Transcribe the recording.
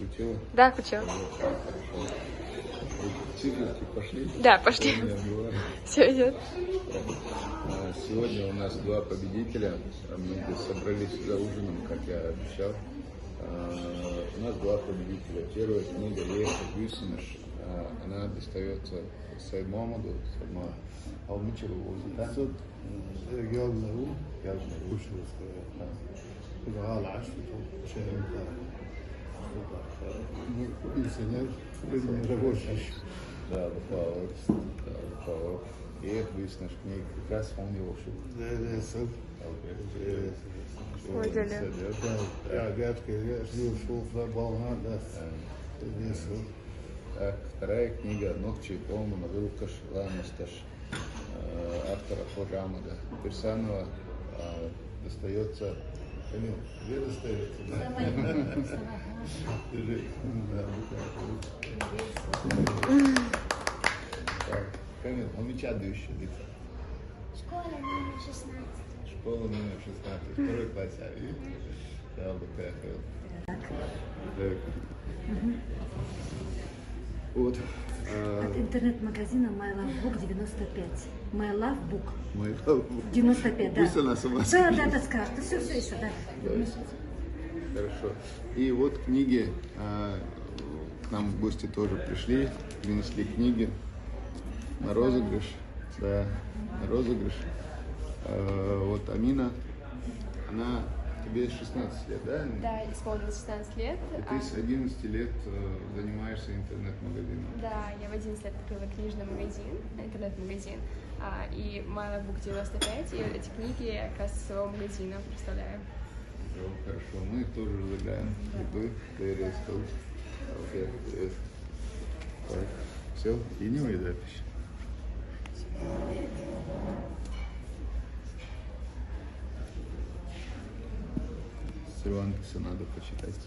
Включила? Да, включила. Циферки пошли? Да, пошли. Все идет. Сегодня у нас два победителя. Мы собрались за ужином, как я обещал. У нас два победителя. Первая книга «Леха Гюсинаш». Она достается Сайд Мухаммаду. Алмычеву возит, صد قال له Я уже وش قال عشرة شهر كل سنة من رغوشش Да, Павел. И это Гюсинаш книга. Как раз он его шел. لا صد قاعد كذا شوف بالها لا صد Вторая книга «Ногчи полно Мавилкаш Ламасташ» автора Хожамада Персанова достается. Камил, где достается? Камил, он мечтающий лица. Школа номер 16. Школа номер 16, второй класс, а видите? Да, вот так. Вот. От интернет-магазина My Love Book 95. My Love Book Мой 95, да. Пусть она сама Да, скажет. да, скажет. Все еще, да. Хорошо. И вот книги. К нам в гости тоже пришли, принесли книги на розыгрыш. Да, на розыгрыш. Вот Амина, она, тебе 16 лет, да? Да, исполнилось 16 лет. И ты с 11 лет занимаешься интернет-магазином. Да, я в 11 лет открыла книжный магазин, интернет-магазин, и My Love Book 95, и эти книги я как раз из своего магазина представляю. Все, хорошо, мы тоже разыграем. И вы, ты все, кинем и запись. Сервантеса надо почитать.